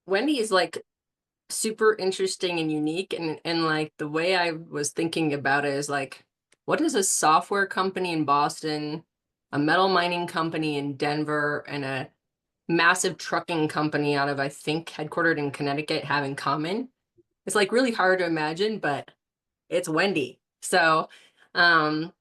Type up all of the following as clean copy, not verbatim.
Wendy is like super interesting and unique, and like the way I was thinking about it is like, what is a software company in Boston, a metal mining company in Denver, and a massive trucking company out of, I think, headquartered in Connecticut have in common? It's like really hard to imagine, but it's Wendy. So, um,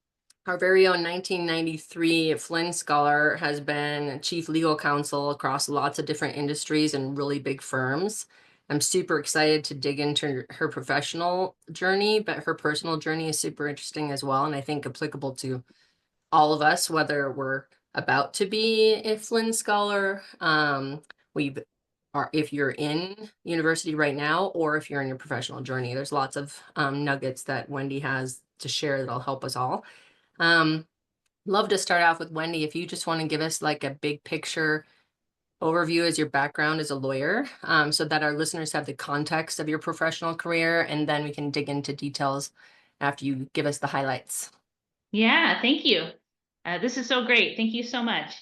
our very own 1993 Flinn Scholar has been chief legal counsel across lots of different industries and really big firms. I'm super excited to dig into her professional journey, but her personal journey is super interesting as well, and I think applicable to all of us, whether we're about to be a Flinn Scholar, we've or if you're in university right now, or if you're in your professional journey. There's lots of nuggets that Wendy has to share that'll help us all. Um, Love to start off with Wendy. If you just want to give us like a big picture overview as your background as a lawyer, so that our listeners have the context of your professional career, and then we can dig into details after you give us the highlights. Yeah, thank you. This is so great. Thank you so much.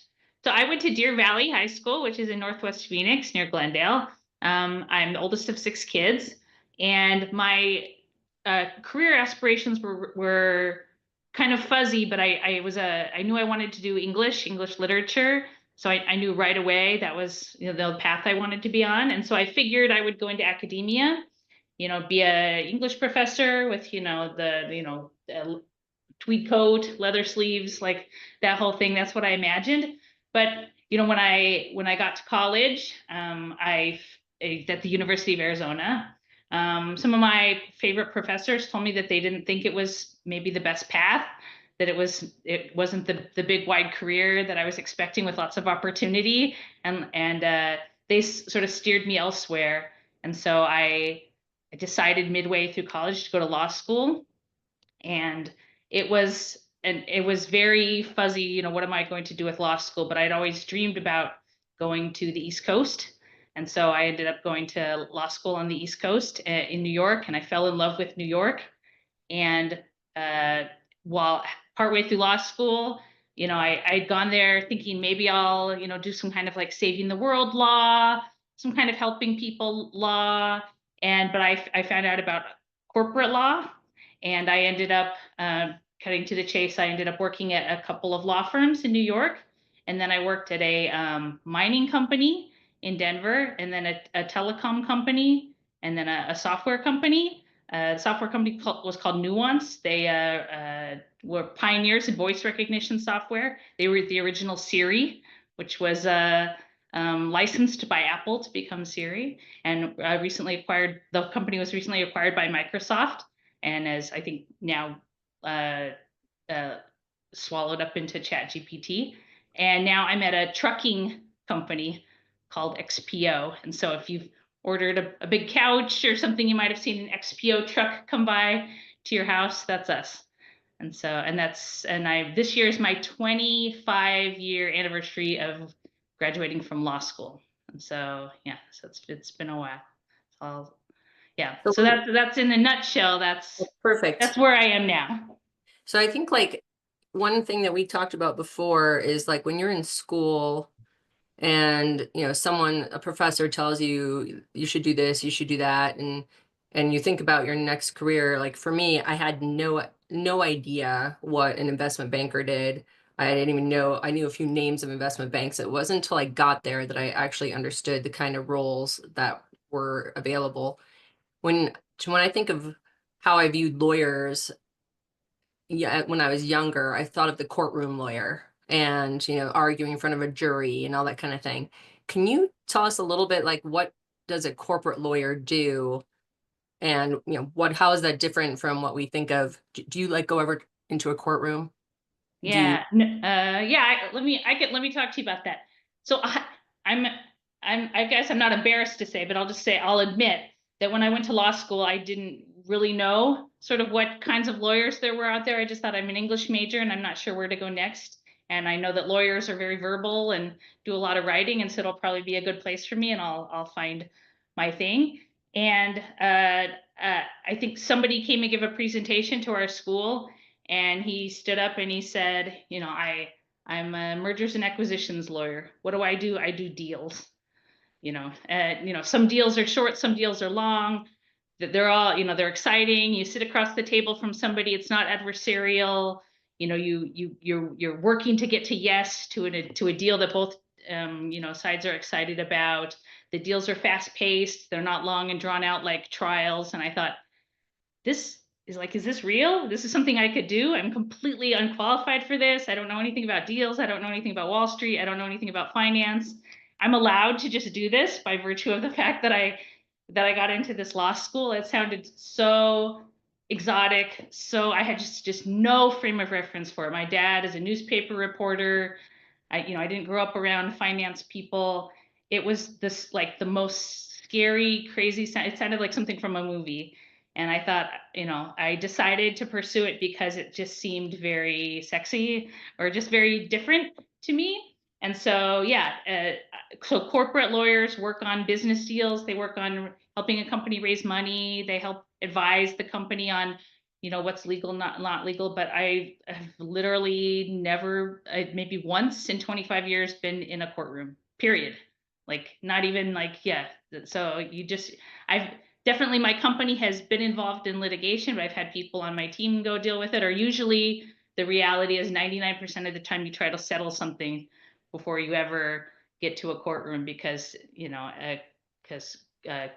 So I went to Deer Valley High School, which is in Northwest Phoenix near Glendale. I'm the oldest of 6 kids, and my career aspirations were kind of fuzzy, but I knew I wanted to do English literature. So I knew right away that was the path I wanted to be on, and so I figured I would go into academia, be a English professor with the tweed coat, leather sleeves, like that whole thing. That's what I imagined. But when I got to college, at the University of Arizona, some of my favorite professors told me that they didn't think it was maybe the best path, that it wasn't the big wide career that I was expecting with lots of opportunity, and they sort of steered me elsewhere. And so I decided midway through college to go to law school, and it was very fuzzy, what am I going to do with law school? But I'd always dreamed about going to the East Coast. And so I ended up going to law school on the East Coast in New York, and I fell in love with New York. And while partway through law school, I'd gone there thinking maybe I'll, do some kind of like saving the world law, some kind of helping people law. But I found out about corporate law, and I ended up cutting to the chase. I ended up working at a couple of law firms in New York, and then I worked at a mining company in Denver, and then a telecom company, and then a software company. The software company was called Nuance. They were pioneers in voice recognition software. They were the original Siri, which was licensed by Apple to become Siri. And the company was recently acquired by Microsoft, and as I think now uh, uh, swallowed up into ChatGPT. And now I'm at a trucking company called XPO. And so if you've ordered a big couch or something, you might have seen an XPO truck come by to your house. That's us. And this year is my 25-year anniversary of graduating from law school. And so yeah, so it's been a while. So yeah, so So that's in a nutshell. That's perfect. where I am now. So I think like one thing that we talked about before is like when you're in school and a professor tells you you should do this, you should do that, and you think about your next career. Like for me, I had no idea what an investment banker did. I didn't even know. I knew a few names of investment banks. It wasn't until I got there that I actually understood the kind of roles that were available. When I think of how I viewed lawyers, yeah, when I was younger, I thought of the courtroom lawyer and, arguing in front of a jury and all that kind of thing. Can you tell us a little bit like what does a corporate lawyer do? And, how is that different from what we think of? Do you like go ever into a courtroom? Do you? Yeah. Yeah. Let me talk to you about that. So I'm, I guess I'm not embarrassed to say, but I'll admit that when I went to law school, I didn't really know sort of what kinds of lawyers there were out there. I just thought I'm an English major and I'm not sure where to go next. And I know that lawyers are very verbal and do a lot of writing, and so it'll probably be a good place for me, and I'll find my thing. And I think somebody came and gave a presentation to our school, and he stood up and he said, I'm a mergers and acquisitions lawyer. What do? I do deals. Some deals are short, some deals are long. That they're all, they're exciting. You sit across the table from somebody, it's not adversarial. You're working to get to yes to a deal that both sides are excited about. The deals are fast paced. They're not long and drawn out like trials. And I thought, is this real? This is something I could do. I'm completely unqualified for this. I don't know anything about deals. I don't know anything about Wall Street. I don't know anything about finance. I'm allowed to just do this by virtue of the fact that I got into this law school. It sounded so exotic. So I had just no frame of reference for it. My dad is a newspaper reporter. I didn't grow up around finance people. It was this like the most scary, crazy sound. It sounded like something from a movie. And I thought, I decided to pursue it because it just seemed very sexy or just very different to me. And so, yeah, so corporate lawyers work on business deals. They work on helping a company raise money. They help advise the company on, what's legal, not legal. But I have literally never, maybe once in 25 years, been in a courtroom, period. Like, not even like, yeah. So I've definitely, my company has been involved in litigation, but I've had people on my team go deal with it. Or usually the reality is 99% of the time you try to settle something before you ever get to a courtroom because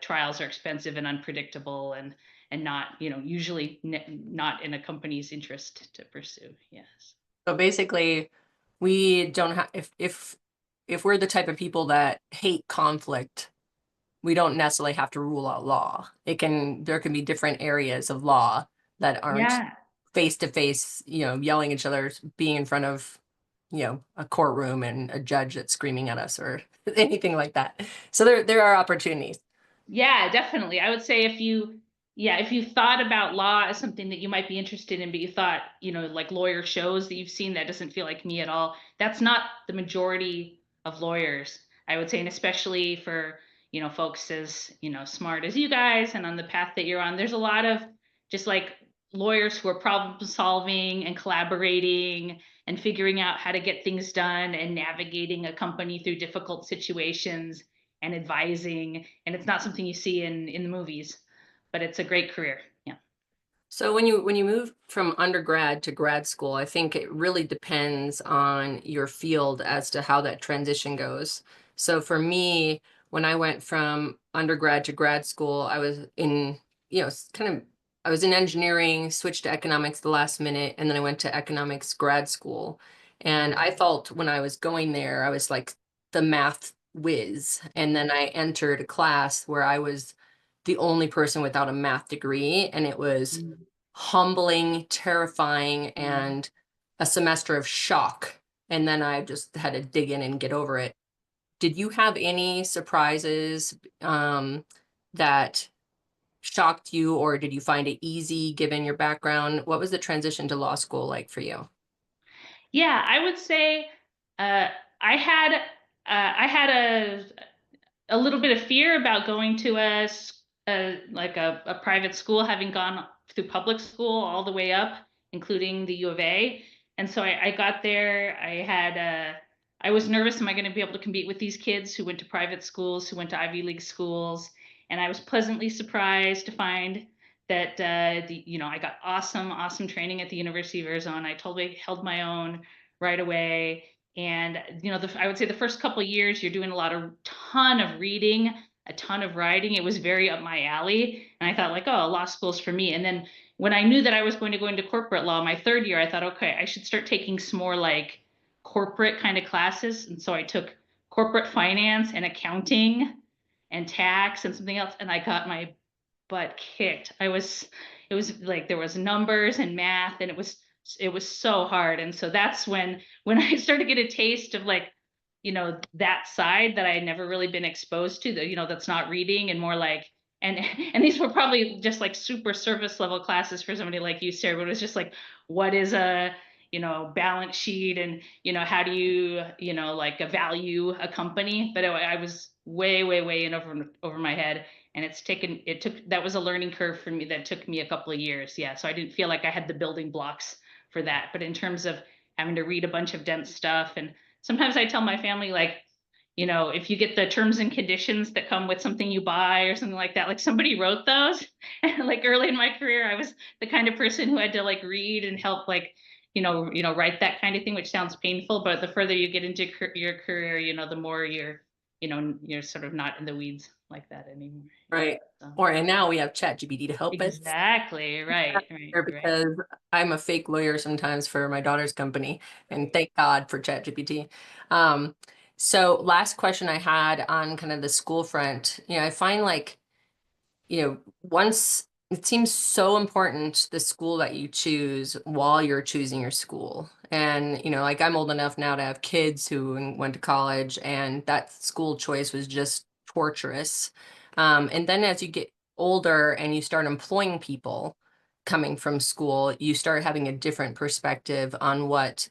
trials are expensive and unpredictable and not, usually not in a company's interest to pursue. Yes. So basically, we don't have if we're the type of people that hate conflict, we don't necessarily have to rule out law. There can be different areas of law that aren't Yeah. face to face, yelling at each other, being in front of, a courtroom and a judge that's screaming at us or anything like that. So there are opportunities. Yeah, definitely. I would say if you thought about law as something that you might be interested in, but you thought, like lawyer shows that you've seen, that doesn't feel like me at all. That's not the majority of lawyers, I would say, and especially for, folks as, smart as you guys and on the path that you're on. There's a lot of just like lawyers who are problem solving and collaborating and figuring out how to get things done and navigating a company through difficult situations and advising, and it's not something you see in the movies, but it's a great career. Yeah. So when you move from undergrad to grad school, I think it really depends on your field as to how that transition goes. So for me, when I went from undergrad to grad school, I was in, kind of I was in engineering, switched to economics the last minute, and then I went to economics grad school. And I felt when I was going there, I was like the math whiz. And then I entered a class where I was the only person without a math degree, and it was Mm. humbling, terrifying, Mm. and a semester of shock. And then I just had to dig in and get over it. Did you have any surprises that shocked you, or did you find it easy given your background? What was the transition to law school like for you? Yeah, I would say uh, I had I had a little bit of fear about going to a private school, having gone through public school all the way up, including the U of A. And so I got there. I was nervous. Am I going to be able to compete with these kids who went to private schools, who went to Ivy League schools? And I was pleasantly surprised to find that I got awesome training at the University of Arizona. I totally held my own right away. And I would say the first couple of years, you're doing a ton of reading, a ton of writing. It was very up my alley, and I thought like, oh, law school's for me. And then when I knew that I was going to go into corporate law, my third year, I thought, okay, I should start taking some more like corporate kind of classes. And so I took corporate finance and accounting and tax and something else, and I got my butt kicked. It was like there was numbers and math, and it was so hard. And so that's when I started to get a taste of like, that side that I had never really been exposed to, that's not reading and more like, and and these were probably just like super service level classes for somebody like you, Sarah, but it was just like, what is a, balance sheet, and, how do you, like value a company? But I was way in over my head. And that was a learning curve for me that took me a couple of years. Yeah. So I didn't feel like I had the building blocks for that. But in terms of having to read a bunch of dense stuff, and sometimes I tell my family, like, if you get the terms and conditions that come with something you buy or something like that, like somebody wrote those. And like early in my career, I was the kind of person who had to like read and help like, write that kind of thing, which sounds painful, but the further you get into your career, the more you're sort of not in the weeds like that anymore. Yeah. Right. So And now we have ChatGPT to help us. exactly. Right. Right. Right. Because I'm a fake lawyer sometimes for my daughter's company, and thank God for ChatGPT. Um, so last question I had on kind of the school front, I find like, once it seems so important the school that you choose while you're choosing your school. And, like I'm old enough now to have kids who went to college, and that school choice was just torturous. And then as you get older and you start employing people coming from school, you start having a different perspective on what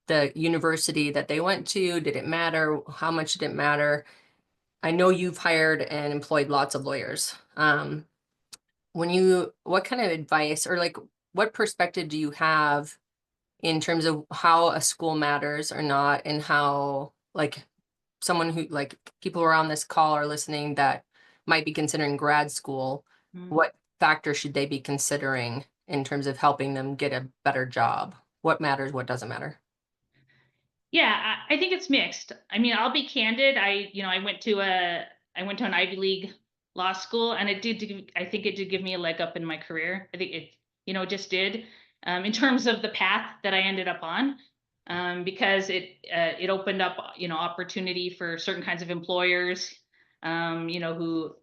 the university that they went to, did it matter? How much did it matter? I know you've hired and employed lots of lawyers. What kind of advice or like what perspective do you have in terms of how a school matters or not, and how like someone who like people who are on this call are listening that might be considering grad school, Mm. what factors should they be considering in terms of helping them get a better job? What matters, what doesn't matter? Yeah, I think it's mixed. I mean, I'll be candid. I went to an Ivy League law school, and I think it did give me a leg up in my career. I think it just did, in terms of the path that I ended up on, because it opened up, opportunity for certain kinds of employers, who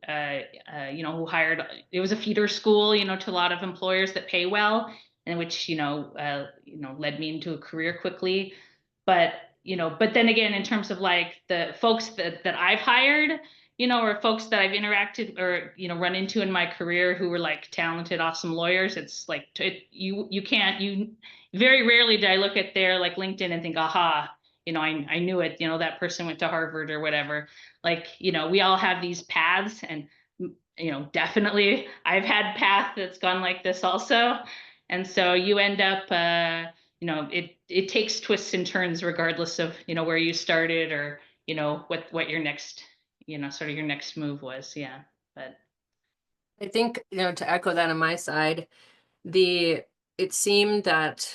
hired. It was a feeder school, to a lot of employers that pay well, and which, led me into a career quickly. But but then again, in terms of like the folks that I've hired, or folks that I've interacted or run into in my career who were like talented, awesome lawyers, it's like you very rarely do I look at their like LinkedIn and think, aha, I knew it, that person went to Harvard or whatever. Like, we all have these paths, and definitely I've had path that's gone like this also. And so you end up it takes twists and turns regardless of, where you started, or, what your next, sort of your next move was. Yeah. But I think, to echo that on my side, the it seemed that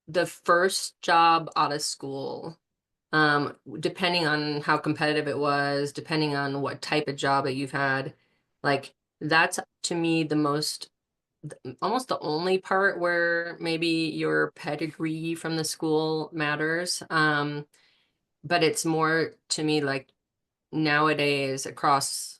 the first job out of school, depending on how competitive it was, depending on what type of job that you've had, like that's to me the most, almost the only part where maybe your pedigree from the school matters. But it's more to me like nowadays across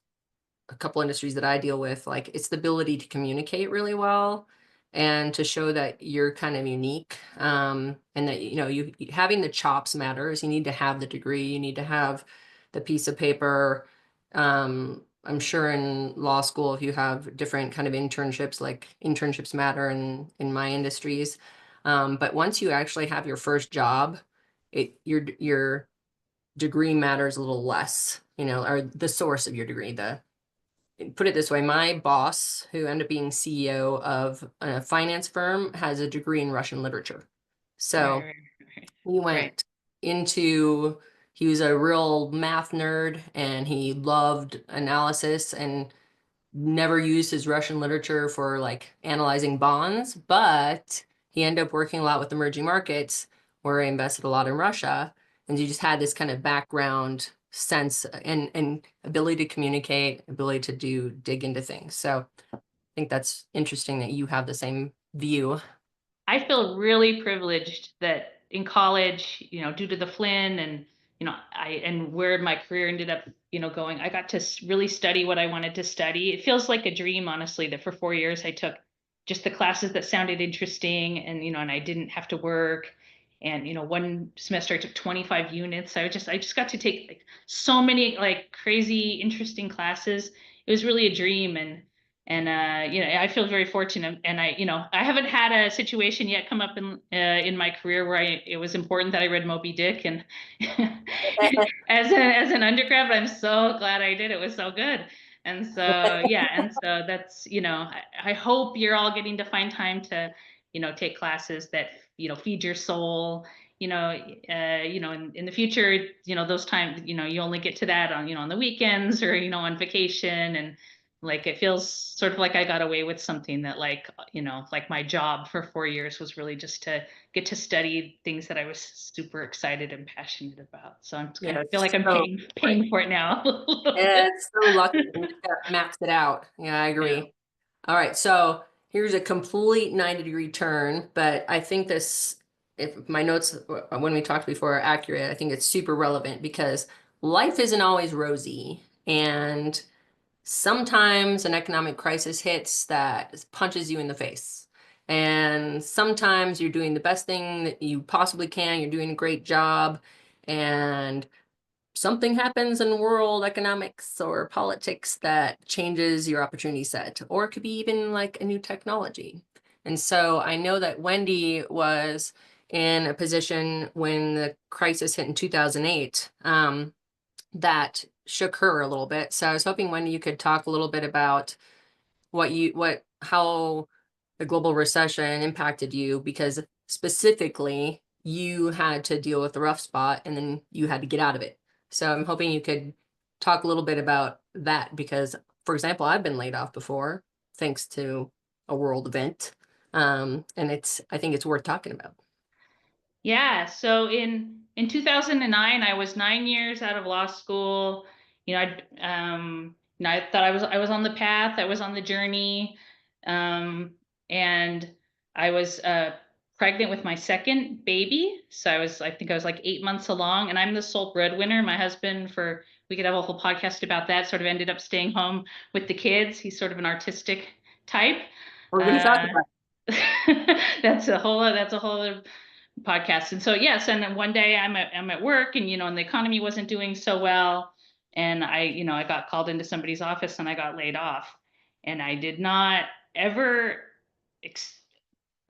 a couple industries that I deal with, like it's the ability to communicate really well and to show that you're kind of unique. And that, you having the chops matters. You need to have the degree, you need to have the piece of paper. I'm sure in law school, if you have different kind of internships, like internships matter in my industries. But once you actually have your first job, your degree matters a little less, or the source of your degree, the put it this way, my boss, who ended up being CEO of a finance firm, has a degree in Russian literature. right, So right, right, he right. went into, he was a real math nerd and he loved analysis and never used his Russian literature for like analyzing bonds, but he ended up working a lot with emerging markets where he invested a lot in Russia. And he just had this kind of background sense and ability to communicate, ability to dig into things. So I think that's interesting that you have the same view. I feel really privileged that in college, due to the Flinn and, and where my career ended up, going, I got to really study what I wanted to study. It feels like a dream, honestly, that for 4 years I took just the classes that sounded interesting, and, and I didn't have to work. And, one semester I took 25 units. I just got to take like so many like crazy, interesting classes. It was really a dream. And I feel very fortunate, and I haven't had a situation yet come up in my career where it was important that I read Moby Dick, and as an undergrad, but I'm so glad I did. It was so good. And so yeah, and so that's, I hope you're all getting to find time to, take classes that, feed your soul, in the future, those times, you only get to that on, on the weekends or, on vacation. And like, it feels sort of like I got away with something that like my job for 4 years was really just to get to study things that I was super excited and passionate about. So I'm kind Yeah, of feel like it's I'm so paying great. for it now a little Yeah, bit. it's so lucky you got maps it out. Yeah, I Yeah. agree. All right, so here's a complete 90-degree turn, but I think this, if my notes when we talked before are accurate, I think it's super relevant because life isn't always rosy. And sometimes an economic crisis hits that punches you in the face. And sometimes you're doing the best thing that you possibly can, you're doing a great job, and something happens in world economics or politics that changes your opportunity set, or it could be even like a new technology. And so I know that Wendy was in a position when the crisis hit in 2008, that shook her a little bit. So I was hoping, Wendy, you could talk a little bit about how the global recession impacted you, because specifically you had to deal with the rough spot and then you had to get out of it. So I'm hoping you could talk a little bit about that because, for example, I've been laid off before thanks to a world event. And I think it's worth talking about. Yeah. So in 2009, I was 9 years out of law school. I thought I was on the path. I was on the journey, um, and I was pregnant with my second baby. So I think I was like 8 months along, and I'm the sole breadwinner. My husband, for we could have a whole podcast about that, sort of ended up staying home with the kids. He's sort of an artistic type. We're going to talk Uh, about that's a whole other podcast. And so yes, and then one day I'm at work, and and the economy wasn't doing so well, and I got called into somebody's office and I got laid off, and I did not ever ex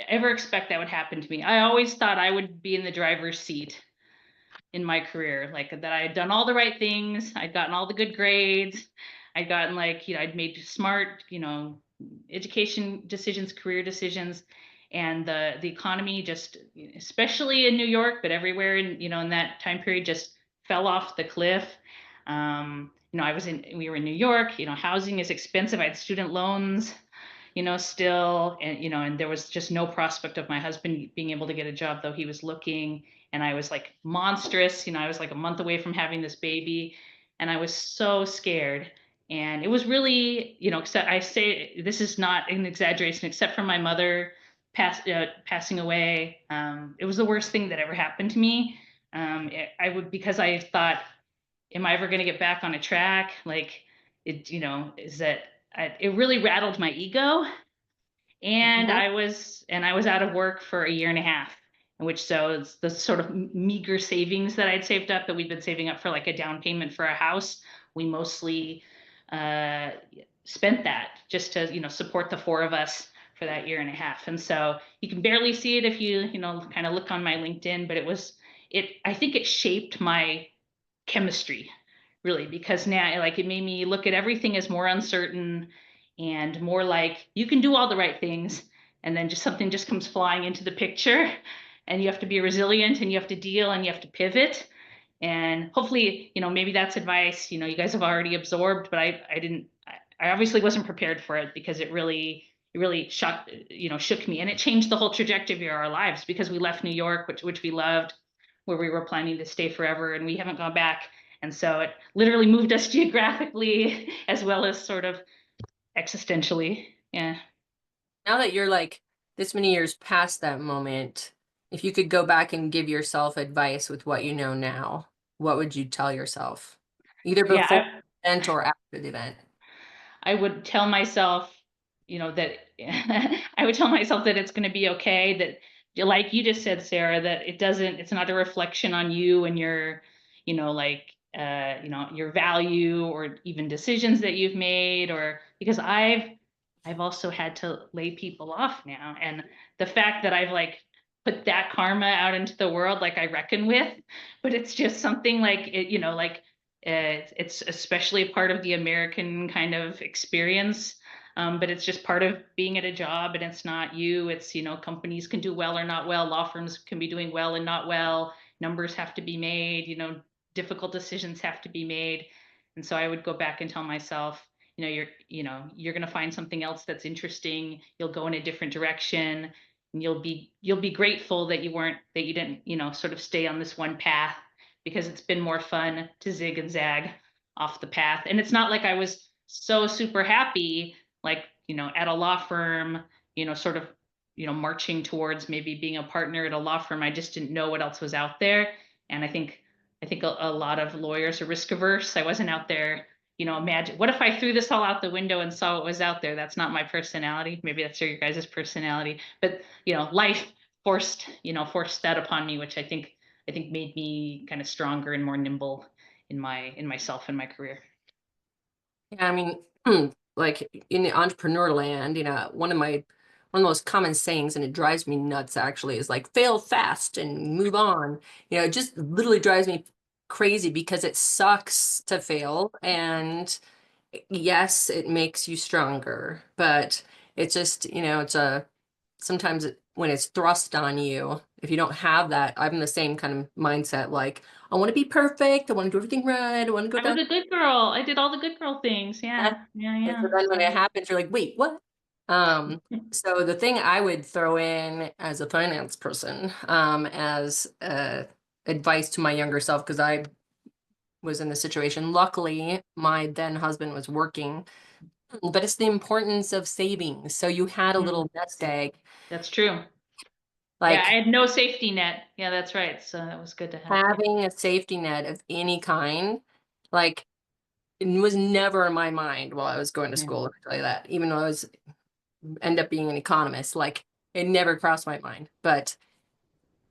ever expect that would happen to me. I always thought I would be in the driver's seat in my career, like that I had done all the right things, I'd gotten all the good grades, I'd gotten I'd made smart, education decisions, career decisions, and the economy just, especially in New York, but everywhere in that time period, just fell off the cliff. We were in New York, housing is expensive. I had student loans, still, and there was just no prospect of my husband being able to get a job, though he was looking. And I was like monstrous, I was like a month away from having this baby, and I was so scared. And it was really, except I say this is not an exaggeration, except for my mother passing away. It was the worst thing that ever happened to me. I would, because I thought, am I ever going to get back on a track? Like, is that it really rattled my ego. And it. I was out of work for a year and a half, in which, so it's the sort of meager savings that I'd saved up, that we'd been saving up for like a down payment for a house. We mostly uh, spent that just to, support the four of us for that year and a half. And so you can barely see it if you kind of look on my LinkedIn, but I think it shaped my chemistry, really, because now, like, it made me look at everything as more uncertain and more like you can do all the right things, and then just something just comes flying into the picture, and you have to be resilient, and you have to deal, and you have to pivot. And hopefully, maybe that's advice you guys have already absorbed, but I didn't. I obviously wasn't prepared for it, because it really shook me, and it changed the whole trajectory of our lives, because we left New York, which we loved, where we were planning to stay forever, and we haven't gone back. And so it literally moved us geographically as well as sort of existentially. Yeah. Now that you're like this many years past that moment, if you could go back and give yourself advice with what you know now, what would you tell yourself? Either Yeah. before the event or after the event. I would tell myself, that I would tell myself that it's going to be okay. That, like you just said, Sarah, that it's not a reflection on you and your, your value or even decisions that you've made, or because I've also had to lay people off now. And the fact that I've like put that karma out into the world, like I reckon with, but it's just something like it, it's especially a part of the American kind of experience. But it's just part of being at a job, and it's not you. It's, companies can do well or not well. Law firms can be doing well and not well. Numbers have to be made, difficult decisions have to be made. And so I would go back and tell myself, you're going to find something else that's interesting. You'll go in a different direction, and you'll be grateful that you didn't, sort of stay on this one path, because it's been more fun to zig and zag off the path. And it's not like I was so super happy, like, at a law firm, sort of, marching towards maybe being a partner at a law firm. I just didn't know what else was out there. And I think a lot of lawyers are risk averse. I wasn't out there, imagine what if I threw this all out the window and saw what was out there. That's not my personality. Maybe that's your guys' personality, but life forced that upon me, which I think made me kind of stronger and more nimble in myself and my career. Yeah, I mean, like in the entrepreneur land, one of the most common sayings, and it drives me nuts actually, is like fail fast and move on. It just literally drives me crazy because it sucks to fail. And yes, it makes you stronger, but it's just, it's sometimes when it's thrust on you, if you don't have that, I'm in the same kind of mindset. Like, I want to be perfect. I want to do everything right. I want to go I was down. a good girl. I did all the good girl things. That. Yeah. Yeah. And so Yeah. then when it So, happens, you're like, wait, what? Um, so the thing I would throw in as a finance person, as advice to my younger self, because I was in the situation. Luckily, my then husband was working, but it's the importance of savings. So you had a mm, little nest egg, that's true. Yeah. I like had no safety net. Yeah, that's right. So that was good to have. Yeah. having a safety net of any kind, like it was never in my mind while I was going to Yeah. school, let me tell you that, even though I was end up being an economist. Like it never crossed my mind. But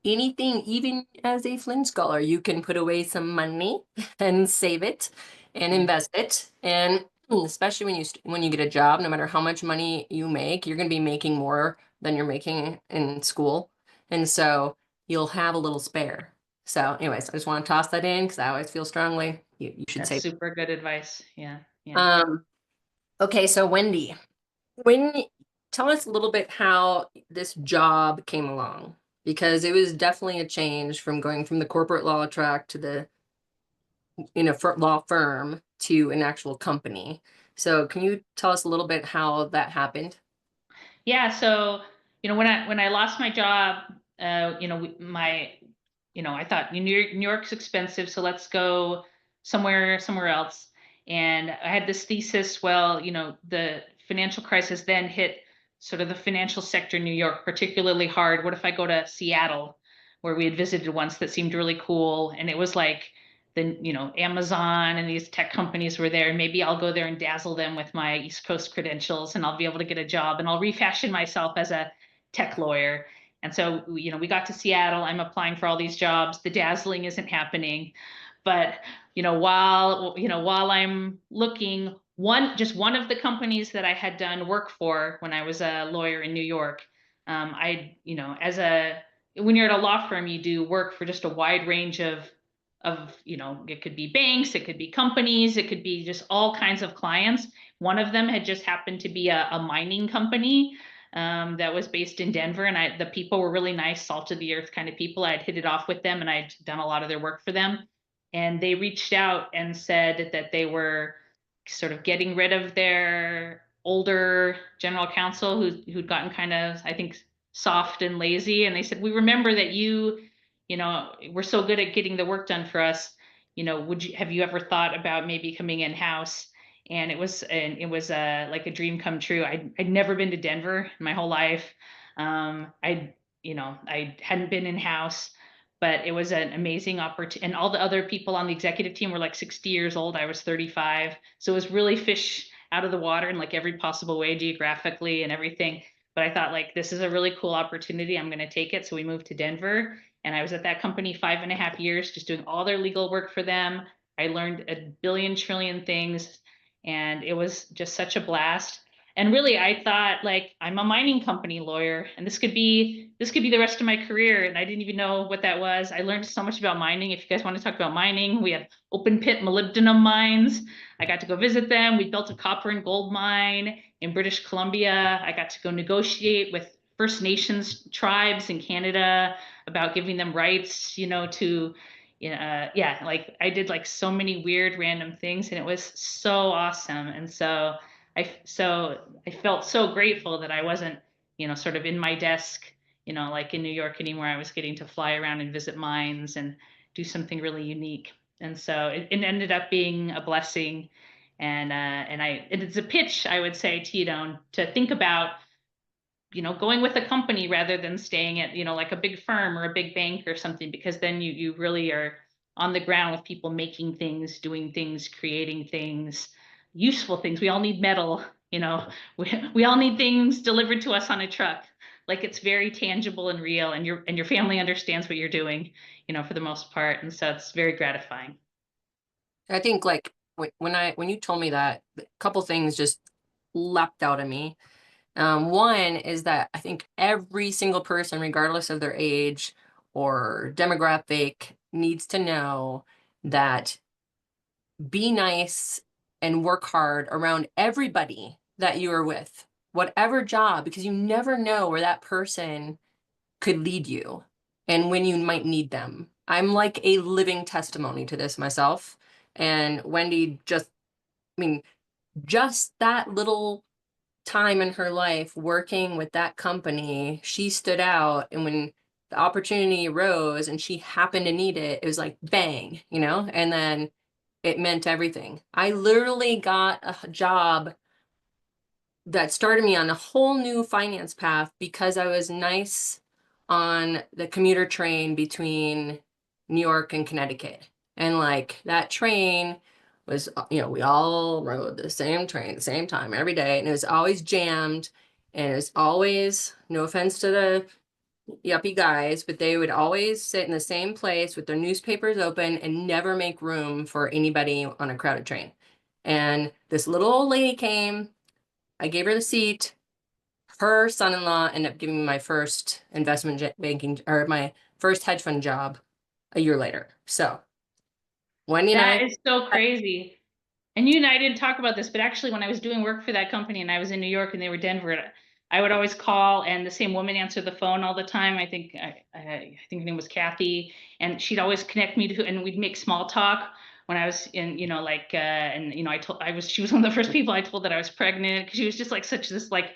anything, even as a Flinn scholar, you can put away some money and save it and Yeah. invest it. And especially when you get a job, no matter how much money you make, you're going to be making more than you're making in school. And so you'll have a little spare. So, anyways, I just want to toss that in because I always feel strongly you should That's save. super good advice. Yeah. Yeah. Um, okay, so Wendy, when tell us a little bit how this job came along, because it was definitely a change from going from the corporate law track to the law firm to an actual company. So can you tell us a little bit how that happened? Yeah. So, when I lost my job, I thought New York's expensive, so let's go somewhere else. And I had this thesis. Well, the financial crisis then hit sort of the financial sector in New York particularly hard. What if I go to Seattle, where we had visited once, that seemed really cool, and it was like Amazon and these tech companies were there. Maybe I'll go there and dazzle them with my East Coast credentials, and I'll be able to get a job, and I'll refashion myself as a tech lawyer. And so, we got to Seattle. I'm applying for all these jobs. The dazzling isn't happening. But, while I'm looking, one of the companies that I had done work for when I was a lawyer in New York, when you're at a law firm, you do work for just a wide range of it could be banks, it could be companies, it could be just all kinds of clients. One of them had just happened to be a mining company, that was based in Denver, and the people were really nice, salt of the earth kind of people. I'd hit it off with them, and I'd done a lot of their work for them. And they reached out and said that they were sort of getting rid of their older general counsel who'd gotten kind of, I think, soft and lazy. And they said, we remember that we're so good at getting the work done for us. Have you ever thought about maybe coming in house? And it was like a dream come true. I'd never been to Denver in my whole life. I hadn't been in house, but it was an amazing opportunity. And all the other people on the executive team were like 60 years old. I was 35. So it was really fish out of the water in like every possible way, geographically and everything. But I thought, like, this is a really cool opportunity. I'm going to take it. So we moved to Denver, and I was at that company 5.5 years, just doing all their legal work for them. I learned a billion trillion things, and it was just such a blast. And really, I thought like I'm a mining company lawyer, and this could be the rest of my career. And I didn't even know what that was. I learned so much about mining. If you guys want to talk about mining, we had open pit molybdenum mines. I got to go visit them. We built a copper and gold mine in British Columbia. I got to go negotiate with First Nations tribes in Canada about giving them rights, to yeah, like I did like so many weird random things, and it was so awesome. And so I felt so grateful that I wasn't, sort of in my desk, like in New York anymore. I was getting to fly around and visit mines and do something really unique. And so it ended up being a blessing. And it's a pitch, I would say, to, to think about, going with a company rather than staying at, like a big firm or a big bank or something, because then you really are on the ground with people making things, doing things, creating things, useful things. We all need metal, we all need things delivered to us on a truck. Like it's very tangible and real, and your family understands what you're doing, for the most part. And so it's very gratifying. I think like when you told me that, a couple things just leapt out at me. One is that I think every single person, regardless of their age or demographic, needs to know that be nice and work hard around everybody that you are with, whatever job, because you never know where that person could lead you and when you might need them. I'm like a living testimony to this myself. And Wendy just, I mean, just that little time in her life working with that company, she stood out. And when the opportunity arose and she happened to need it, it was like bang, and then it meant everything. I literally got a job that started me on a whole new finance path because I was nice on the commuter train between New York and Connecticut. And like that train was, we all rode the same train at the same time every day. And it was always jammed. And it was always, no offense to the yuppie guys, but they would always sit in the same place with their newspapers open and never make room for anybody on a crowded train. And this little old lady came, I gave her the seat. Her son-in-law ended up giving me my first investment banking, or my first hedge fund job a year later. So Wendy and That I, is so crazy. And you and I didn't talk about this, but actually, when I was doing work for that company and I was in New York and they were Denver, I would always call, and the same woman answered the phone all the time. I think her name was Kathy, and she'd always connect me to, and we'd make small talk when I was in, and she was one of the first people I told that I was pregnant, because she was just like such this like,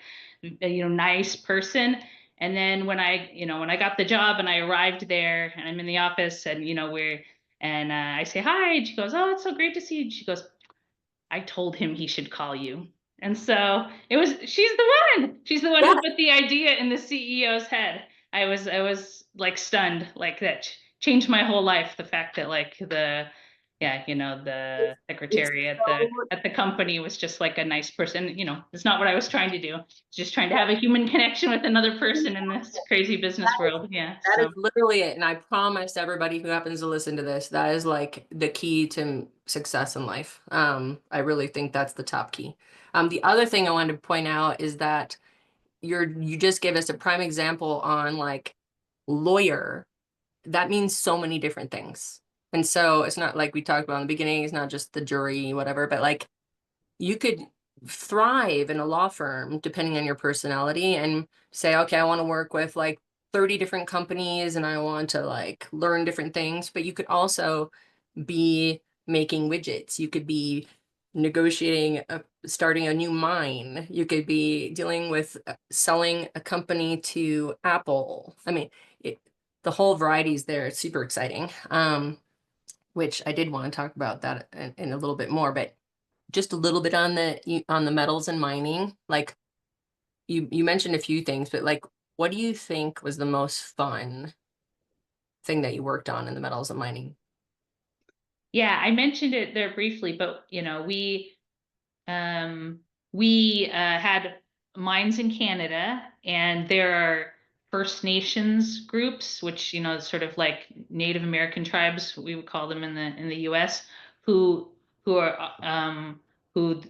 nice person. And then when I got the job and I arrived there and I'm in the office, and I say hi, and she goes, "Oh, it's so great to see you." She goes, "I told him he should call you." And so she's the one. She's the one yeah, who put the idea in the CEO's head. I was like stunned, like that changed my whole life. The fact that like the it's secretary at the so at the company was just like a nice person. It's not what I was trying to do. It's just trying to have a human connection with another person in this crazy business world. Yeah. that is So literally it. And I promise everybody who happens to listen to this, that is like the key to success in life. I really think that's the top key. The other thing I wanted to point out is that you just gave us a prime example on like lawyer. That means so many different things. And so it's not like we talked about in the beginning, it's not just the jury, whatever, but like you could thrive in a law firm depending on your personality and say, okay, I want to work with like 30 different companies and I want to like learn different things. But you could also be making widgets. You could be negotiating, starting a new mine. You could be dealing with selling a company to Apple. I mean, the whole variety is there. It's super exciting. Which I did want to talk about that in a little bit more, but just a little bit on the metals and mining. Like you mentioned a few things, but like, what do you think was the most fun thing that you worked on in the metals and mining? yeah, I mentioned it there briefly, but Um, we had mines in Canada, and there are First Nations groups, which, sort of like Native American tribes, we would call them in the US, who who are who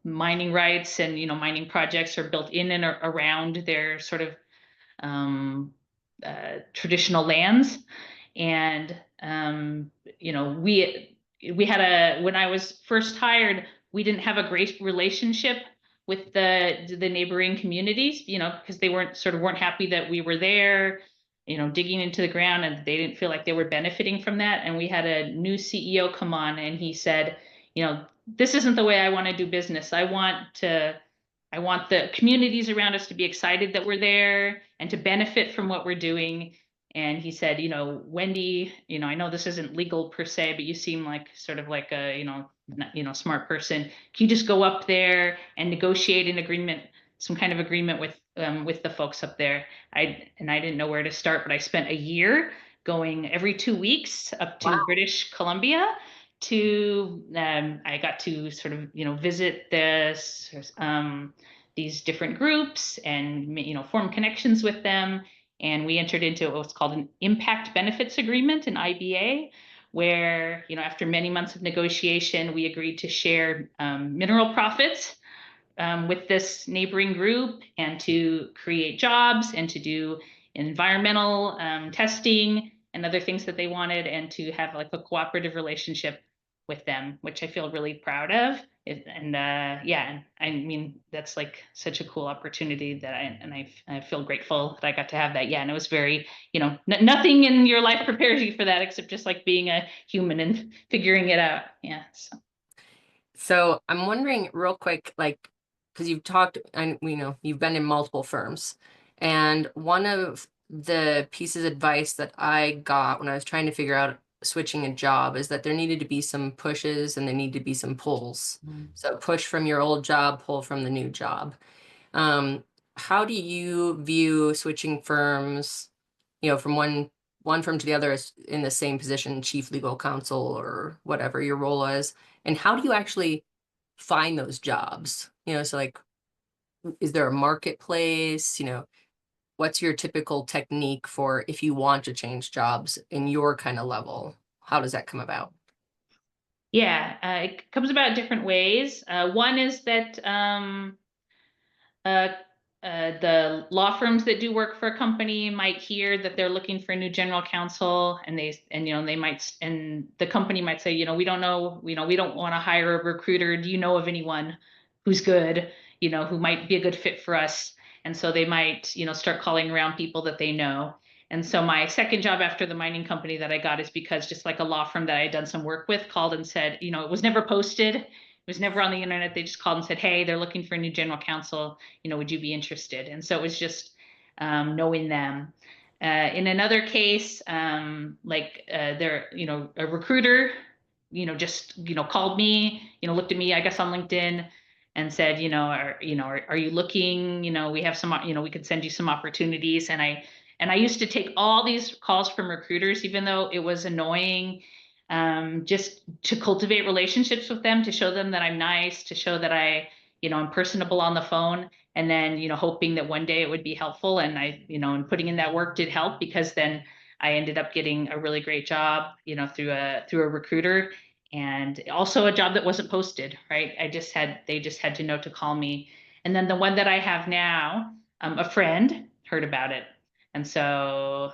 mining rights and, mining projects are built in and around their sort of traditional lands. And, we had when I was first hired, we didn't have a great relationship with the neighboring communities, because they weren't happy that we were there, digging into the ground, and they didn't feel like they were benefiting from that. And we had a new CEO come on, and he said, this isn't the way I want to do business. I want the communities around us to be excited that we're there and to benefit from what we're doing. And he said, Wendy, I know this isn't legal per se, but you seem like sort of like a, smart person. Can you just go up there and negotiate an agreement, some kind of agreement with the folks up there? I didn't know where to start, but I spent a year going every 2 weeks up to Wow. British Columbia I got to sort of, visit these different groups and, form connections with them. And we entered into what's called an impact benefits agreement, an IBA, where, after many months of negotiation, we agreed to share mineral profits with this neighboring group and to create jobs and to do environmental testing and other things that they wanted, and to have like a cooperative relationship with them, which I feel really proud of. Yeah, I mean, that's like such a cool opportunity that I feel grateful that I got to have that. Yeah, and it was very, nothing in your life prepares you for that except just like being a human and figuring it out. Yeah. So I'm wondering real quick, like, because you've talked and you've been in multiple firms, and one of the pieces of advice that I got when I was trying to figure out switching a job is that there needed to be some pushes and there need to be some pulls. So push from your old job, pull from the new job. Um, how do you view switching firms, from one firm to the other is in the same position, chief legal counsel or whatever your role is? And how do you actually find those jobs? So like, is there a marketplace? What's your typical technique for if you want to change jobs in your kind of level? How does that come about? Yeah, it comes about different ways. One is that uh, the law firms that do work for a company might hear that they're looking for a new general counsel, and they might, and the company might say, we don't know, we don't want to hire a recruiter. Do you know of anyone who's good, who might be a good fit for us? And so they might, start calling around people that they know. And so my second job after the mining company that I got is because just like a law firm that I had done some work with called and said, it was never posted. It was never on the internet. They just called and said, hey, they're looking for a new general counsel. Would you be interested? And so it was just knowing them. In another case, a recruiter, just, called me, looked at me, I guess on LinkedIn, and said, are you looking, we have some, we could send you some opportunities. And I used to take all these calls from recruiters, even though it was annoying, just to cultivate relationships with them, to show them that I'm nice, to show that I'm personable on the phone, and then, hoping that one day it would be helpful. And and putting in that work did help, because then I ended up getting a really great job, through a recruiter, and also a job that wasn't posted, right? They just had to know to call me. And then the one that I have now, a friend heard about it. And so,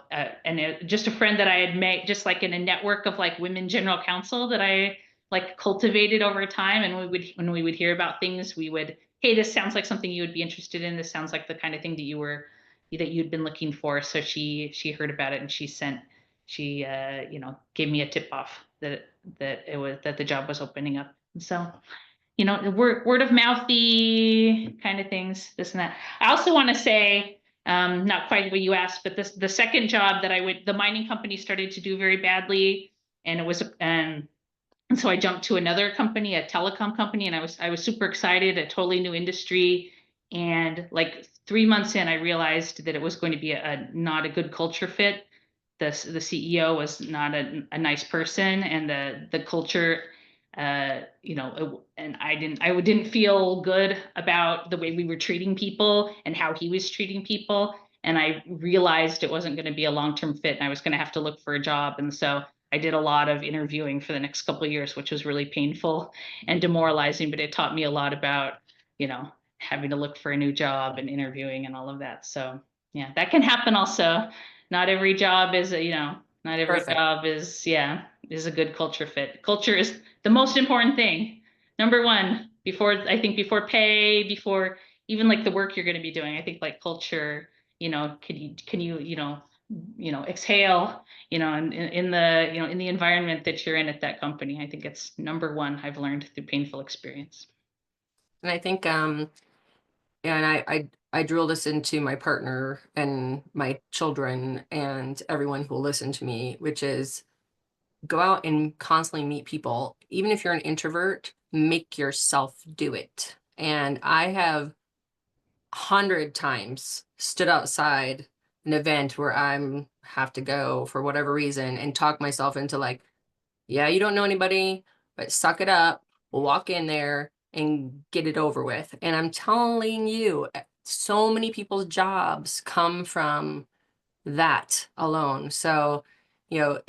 just a friend that I had met, just like in a network of like women general counsel that I like cultivated over time. And when we would hear about things, we would, hey, this sounds like something you would be interested in. This sounds like the kind of thing that you'd been looking for. So she heard about it, and she gave me a tip off that the job was opening up. And so, word of mouthy kind of things, this and that. I also want to say, not quite what you asked, but the second job that the mining company started to do very badly, and it was and so I jumped to another company, a telecom company, and I was super excited, a totally new industry. And like 3 months in, I realized that it was going to be not a good culture fit. The CEO was not a nice person, and the culture, and I didn't feel good about the way we were treating people and how he was treating people. And I realized it wasn't going to be a long-term fit, and I was going to have to look for a job. And so I did a lot of interviewing for the next couple of years, which was really painful and demoralizing, but it taught me a lot about, having to look for a new job and interviewing and all of that. So yeah, that can happen also. Not every job is, not every Perfect. job is, is a good culture fit. Culture is the most important thing. Number one, before pay, before even like the work you're going to be doing. I think like culture, can you, exhale, in the, in the environment that you're in at that company. I think it's number one I've learned through painful experience. And I think and I drill this into my partner and my children and everyone who will listen to me, which is go out and constantly meet people. Even if you're an introvert, make yourself do it. And I have 100 times stood outside an event where I'm have to go for whatever reason and talk myself into like, yeah, you don't know anybody, but suck it up. We'll walk in there and get it over with. And I'm telling you, so many people's jobs come from that alone. So,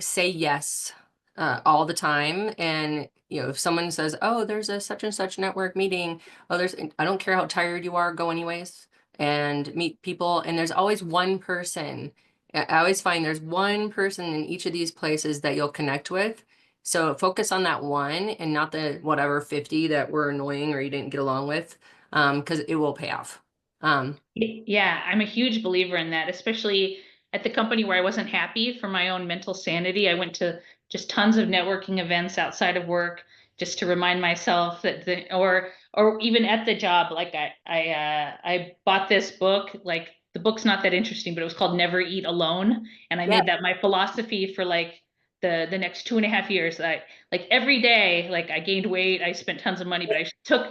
say yes all the time. And, if someone says, oh, there's a such and such network meeting, oh, I don't care how tired you are, go anyways and meet people. And there's always one person. I always find there's one person in each of these places that you'll connect with. So focus on that one and not the whatever 50 that were annoying or you didn't get along with, because it will pay off. Um, Yeah, I'm a huge believer in that, especially at the company where I wasn't happy for my own mental sanity. I went to just tons of networking events outside of work just to remind myself that or even at the job, like I bought this book, like the book's not that interesting, but it was called Never Eat Alone. And I yeah, made that my philosophy for like the next 2.5 years. Like every day, like I gained weight, I spent tons of money, but I took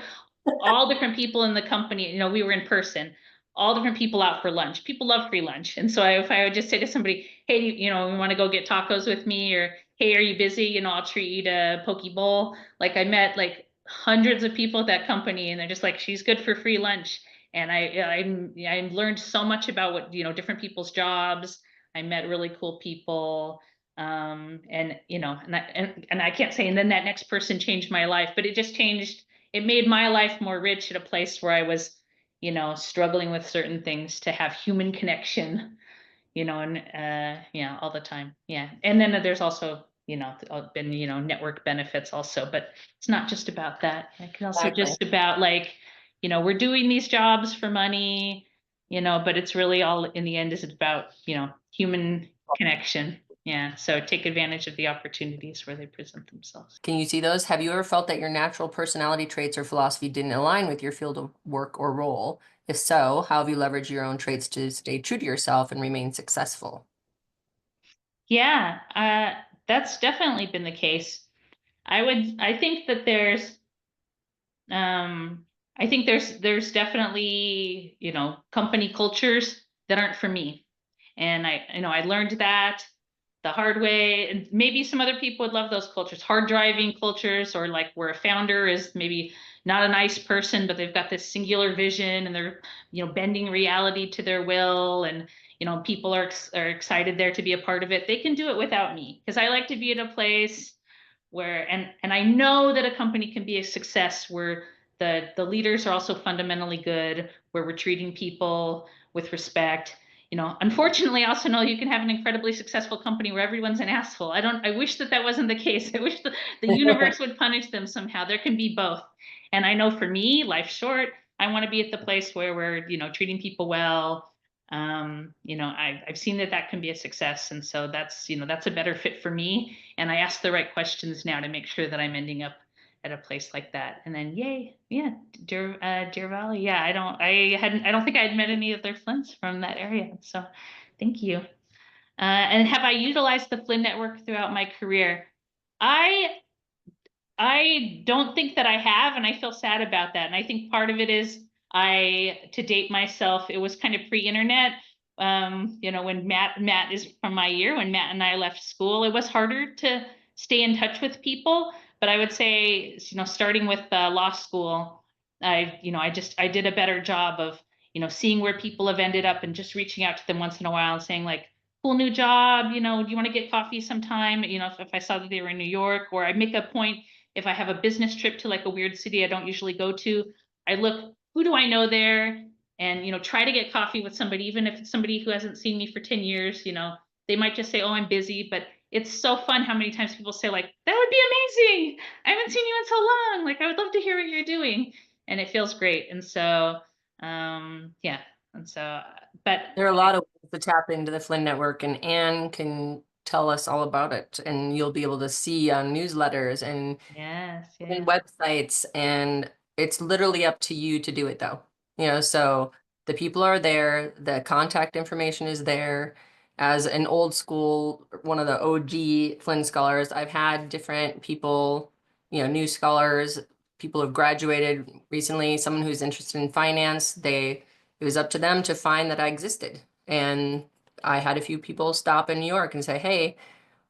all different people in the company, we were in person, all different people out for lunch. People love free lunch. And so if I would just say to somebody, hey, we want to go get tacos with me, or hey, are you busy? I'll treat you to a poke bowl. Like I met like hundreds of people at that company and they're just like, she's good for free lunch. And I learned so much about what, different people's jobs. I met really cool people. And I can't say, and then that next person changed my life, but it just changed, it made my life more rich at a place where I was, struggling with certain things to have human connection, and yeah, all the time. Yeah. And then there's also, been, network benefits also, but it's not just about that. It can also exactly. just about like, we're doing these jobs for money, but it's really all in the end is about, human connection. Yeah. So take advantage of the opportunities where they present themselves. Can you see those? Have you ever felt that your natural personality traits or philosophy didn't align with your field of work or role? If so, how have you leveraged your own traits to stay true to yourself and remain successful? Yeah, that's definitely been the case. I think that um, there's definitely, company cultures that aren't for me. And I learned that the hard way. And maybe some other people would love those cultures, hard driving cultures, or like where a founder is maybe not a nice person, but they've got this singular vision and they're, bending reality to their will. And, people are excited there to be a part of it. They can do it without me because I like to be at a place where, and I know that a company can be a success where the leaders are also fundamentally good, where we're treating people with respect. Unfortunately, I also know you can have an incredibly successful company where everyone's an asshole. I wish that that wasn't the case. I wish the universe would punish them somehow. There can be both. And I know for me, life's short. I want to be at the place where we're, treating people well. I've seen that can be a success. And so that's a better fit for me. And I ask the right questions now to make sure that I'm ending up at a place like that. And then, yay, yeah, Deer Valley. Yeah, I don't think I had met any of their Flints from that area. So, thank you. And have I utilized the Flynn network throughout my career? I I don't think that I have, and I feel sad about that. And I think part of it is to date myself, it was kind of pre-internet. When Matt is from my year, when Matt and I left school, it was harder to stay in touch with people. But I would say, starting with law school, I did a better job of, seeing where people have ended up and just reaching out to them once in a while and saying like, cool new job, do you want to get coffee sometime? If I saw that they were in New York, or I make a point if I have a business trip to like a weird city I don't usually go to, I look, who do I know there? And, try to get coffee with somebody, even if it's somebody who hasn't seen me for 10 years, they might just say, oh, I'm busy, but it's so fun how many times people say like, that would be amazing. I haven't seen you in so long. Like, I would love to hear what you're doing. And it feels great. And so, yeah. And so, but There are a lot of ways to tap into the Flynn Network, and Anne can tell us all about it. And you'll be able to see on newsletters and yes, even yeah. websites, and it's literally up to you to do it though. So the people are there, the contact information is there. As an old school, one of the OG Flynn scholars, I've had different people, new scholars, people who've graduated recently, someone who's interested in finance, it was up to them to find that I existed. And I had a few people stop in New York and say, hey,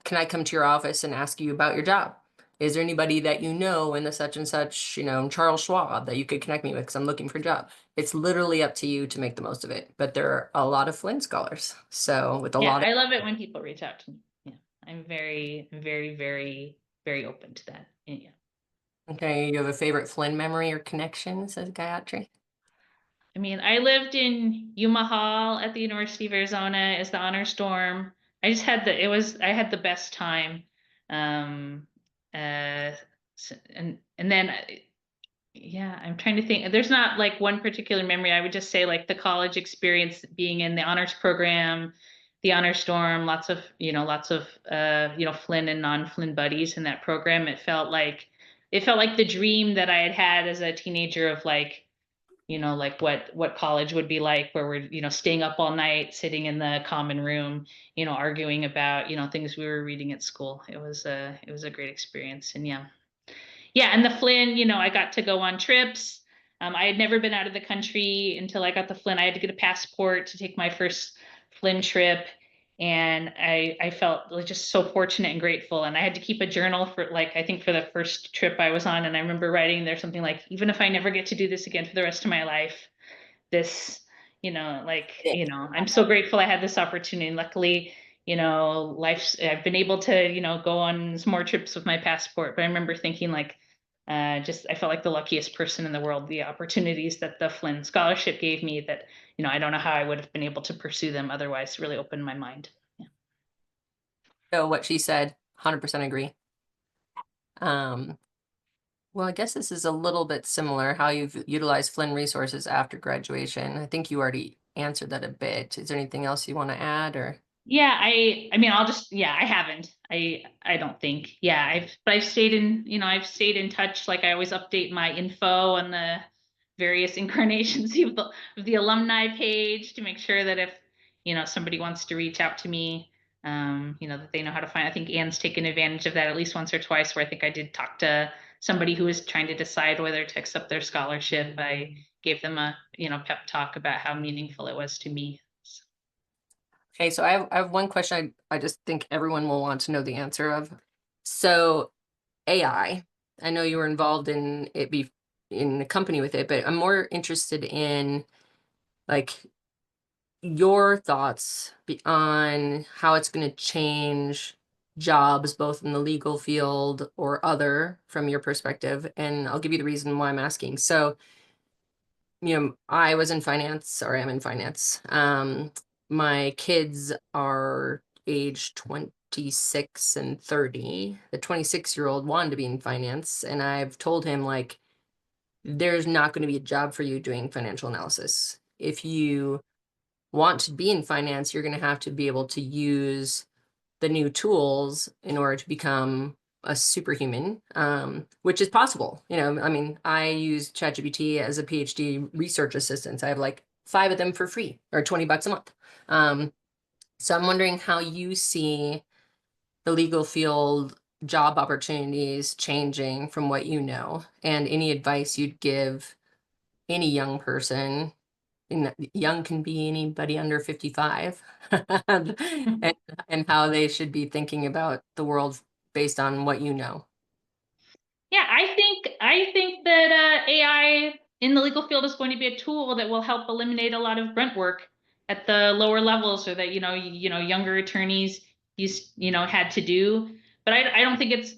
can I come to your office and ask you about your job? Is there anybody that you know in the such and such, Charles Schwab, that you could connect me with because I'm looking for a job? It's literally up to you to make the most of it. But there are a lot of Flynn scholars. So with a Yeah, lot of, I love it when people reach out to me. Yeah, I'm very, very, very, very open to that. Yeah. okay, you have a favorite Flynn memory or connection, says Gayatri. I mean, I lived in Yuma Hall at the University of Arizona as the honor storm. I had the best time. Um, uh, and then, yeah, I'm trying to think. There's not like one particular memory. I would just say like the college experience being in the honors program, the honor storm, lots of, Flynn and non-Flynn buddies in that program. It felt like the dream that I had had as a teenager of like, like what college would be like, where we're, staying up all night, sitting in the common room, arguing about, things we were reading at school. It was a great experience. And yeah. Yeah, and the Flynn, I got to go on trips. I had never been out of the country until I got the Flynn. I had to get a passport to take my first Flynn trip. And I felt like just so fortunate and grateful. And I had to keep a journal for like, I think for the first trip I was on. And I remember writing there something like, even if I never get to do this again for the rest of my life, this, Yeah. I'm so grateful I had this opportunity. And luckily, I've been able to, go on some more trips with my passport. But I remember thinking like, I felt like the luckiest person in the world, the opportunities that the Flynn Scholarship gave me that, I don't know how I would have been able to pursue them otherwise, really opened my mind. Yeah. So what she said, 100% agree. Um, well, I guess this is a little bit similar how you've utilized Flynn resources after graduation. I think you already answered that a bit. Is there anything else you want to add or? Yeah, I mean, yeah, I haven't. I don't think. Yeah, but I've stayed in, I've stayed in touch. Like I always update my info on the various incarnations of the alumni page to make sure that if, somebody wants to reach out to me, that they know how to find. I think Anne's taken advantage of that at least once or twice, where I think I did talk to somebody who was trying to decide whether to accept their scholarship. I gave them a, pep talk about how meaningful it was to me. Okay, so I have one question I just think everyone will want to know the answer of. So I know you were involved in it be in the company with it, but I'm more interested in like your thoughts on how it's going to change jobs both in the legal field or other from your perspective. And I'll give you the reason why I'm asking. So I was in finance or am in finance. My kids are age 26 and 30. The 26-year-old wanted to be in finance, and I've told him like there's not going to be a job for you doing financial analysis. If you want to be in finance, you're going to have to be able to use the new tools in order to become a superhuman, which is possible. I mean, I use ChatGPT as a PhD research assistant. I have like 5 of them for free or $20 a month. So I'm wondering how you see the legal field job opportunities changing from what you know, and any advice you'd give any young person, and young can be anybody under 55, and, and how they should be thinking about the world based on what you know. Yeah, I think that AI in the legal field is going to be a tool that will help eliminate a lot of grunt work. at the lower levels, or that younger attorneys had to do. But I don't think it's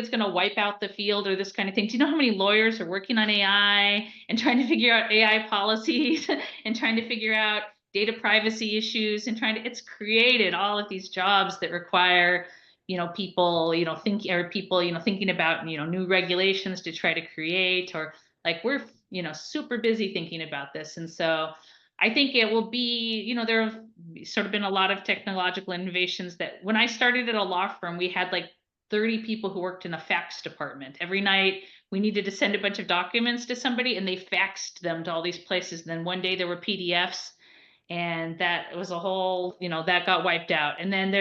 going to wipe out the field or this kind of thing. Do you know how many lawyers are working on AI and trying to figure out AI policies and trying to figure out data privacy issues and it's created all of these jobs that require people thinking about new regulations to try to create, or like we're super busy thinking about this. And so I think it will be, there have sort of been a lot of technological innovations that when I started at a law firm, we had like 30 people who worked in a fax department. Every night we needed to send a bunch of documents to somebody and they faxed them to all these places. And then one day there were PDFs, and that was a whole, that got wiped out. And then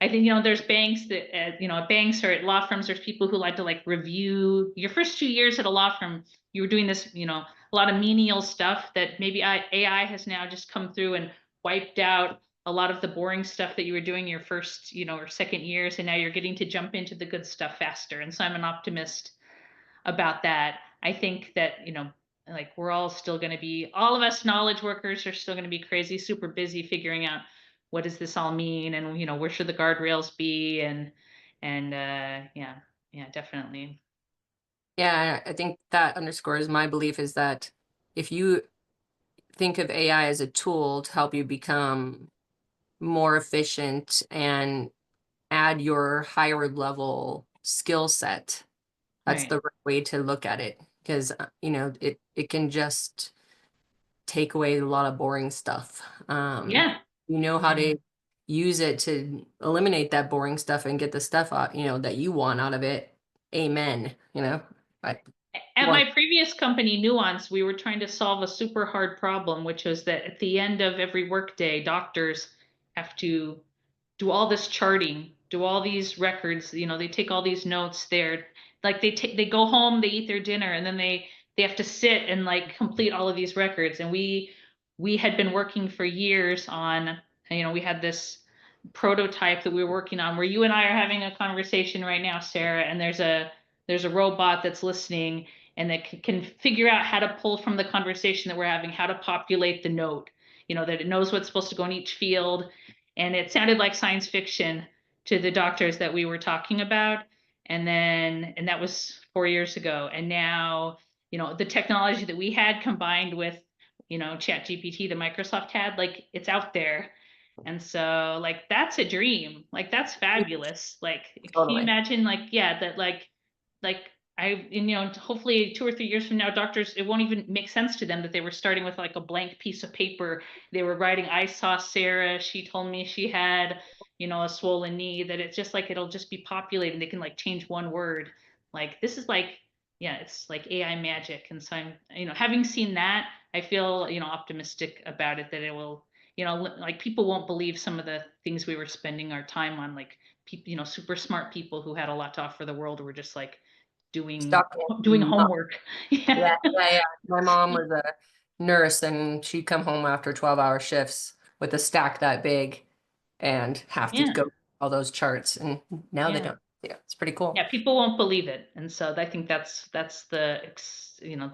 I think, there's banks that, at banks or at law firms, there's people who like to like review your first 2 years at a law firm. You were doing this, a lot of menial stuff that maybe AI has now just come through and wiped out a lot of the boring stuff that you were doing your first, or second years, and now you're getting to jump into the good stuff faster. And so I'm an optimist about that. I think that, like we're all still going to be, all of us knowledge workers are still going to be crazy, super busy figuring out what does this all mean, and where should the guardrails be, and yeah, definitely. Yeah, I think that underscores my belief is that if you think of AI as a tool to help you become more efficient and add your higher level skill set, that's Right. the right way to look at it. Because it can just take away a lot of boring stuff. Yeah. You know how Yeah. to use it to eliminate that boring stuff and get the stuff out, that you want out of it. Amen. I At want my previous company, Nuance, we were trying to solve a super hard problem, which was that at the end of every workday, doctors have to do all this charting, do all these records, they take all these notes there. Like they go home, they eat their dinner, and then they have to sit and like complete all of these records. And we had been working for years on, we had this prototype that we were working on where you and I are having a conversation right now, Sarah, and there's a robot that's listening and that can figure out how to pull from the conversation that we're having, how to populate the note, that it knows what's supposed to go in each field. And it sounded like science fiction to the doctors that we were talking about. And that was 4 years ago. And now, the technology that we had combined with, Chat GPT that Microsoft had, like it's out there. And so like that's a dream. Like that's fabulous. Like can you totally. imagine like yeah, that like hopefully 2 or 3 years from now, doctors, it won't even make sense to them that they were starting with like a blank piece of paper. They were writing, I saw Sarah, she told me she had, a swollen knee, that it's just like it'll just be populated. They can like change one word. Like this is like, yeah, it's like AI magic. And so I'm, having seen that, I feel, optimistic about it, that it will, like people won't believe some of the things we were spending our time on, like people, super smart people who had a lot to offer the world were just like doing Stuck doing in homework. Yeah, Yeah. yeah, yeah. My mom was a nurse and she'd come home after 12-hour shifts with a stack that big and have to Yeah. go all those charts. And now they Yeah. don't. Yeah, it's pretty cool. Yeah, people won't believe it. And so I think that's the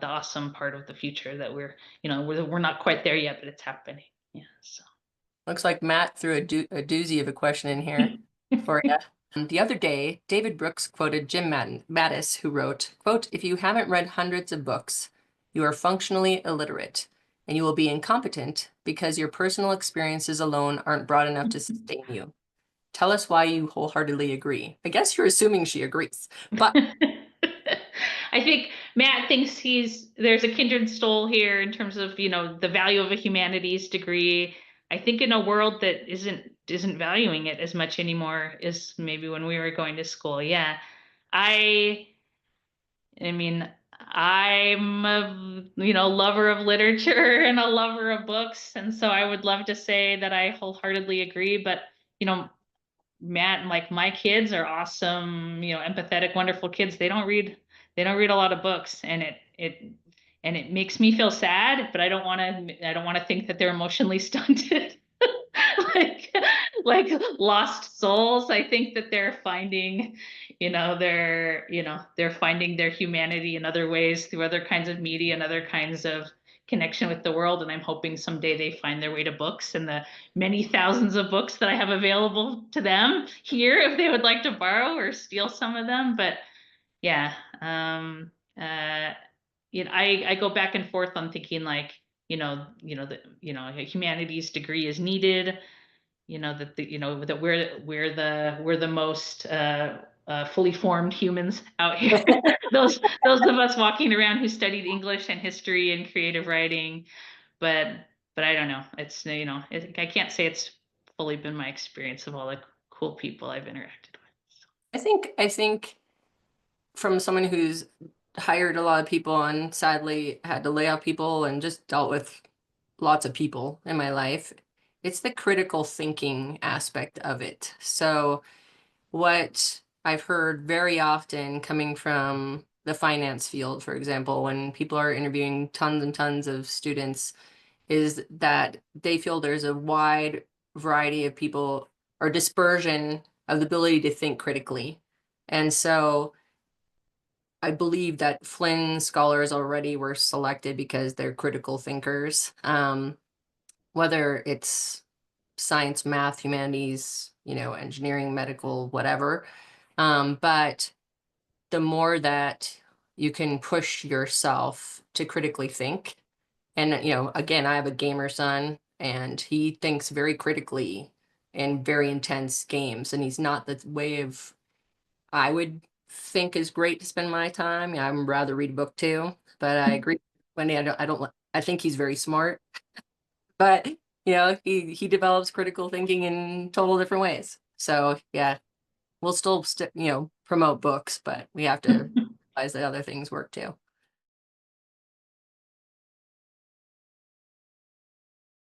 awesome part of the future, that we're not quite there yet, but it's happening. Yeah. So Looks like Matt threw a doozy of a question in here for you. The other day, David Brooks quoted Jim Mattis, who wrote, quote, "If you haven't read hundreds of books, you are functionally illiterate, and you will be incompetent because your personal experiences alone aren't broad enough to sustain you. Tell us why you wholeheartedly agree." I guess you're assuming she agrees, but I think Matt thinks there's a kindred soul here in terms of, the value of a humanities degree. I think in a world that isn't valuing it as much anymore as maybe when we were going to school. Yeah. I I mean, I'm a, lover of literature and a lover of books, and so I would love to say that I wholeheartedly agree, but you know, Matt, like my kids are awesome, empathetic, wonderful kids. They don't read a lot of books, and it makes me feel sad, but I don't want to think that they're emotionally stunted. like like lost souls. I think that they're finding, they're finding their humanity in other ways through other kinds of media and other kinds of connection with the world, and I'm hoping someday they find their way to books and the many thousands of books that I have available to them here if they would like to borrow or steal some of them. But yeah, I go back and forth on thinking like, a humanities degree is needed, that we're the most fully formed humans out here. those of us walking around who studied English and history and creative writing, but I don't know. It's I can't say it's fully been my experience of all the cool people I've interacted with. I think from someone who's hired a lot of people and sadly had to lay off people and just dealt with lots of people in my life, it's the critical thinking aspect of it. So what I've heard very often coming from the finance field, for example, when people are interviewing tons and tons of students, is that they feel there's a wide variety of people or dispersion of the ability to think critically. And so I believe that Flinn Scholars already were selected because they're critical thinkers, whether it's science, math, humanities, engineering, medical, whatever. But the more that you can push yourself to critically think, and again, I have a gamer son, and he thinks very critically in very intense games, and he's not the way of I would think is great to spend my time. Yeah, I'd rather read a book too, but I agree. Wendy, I think he's very smart, but he develops critical thinking in total different ways. So yeah, we'll still promote books, but we have to realize that other things work too.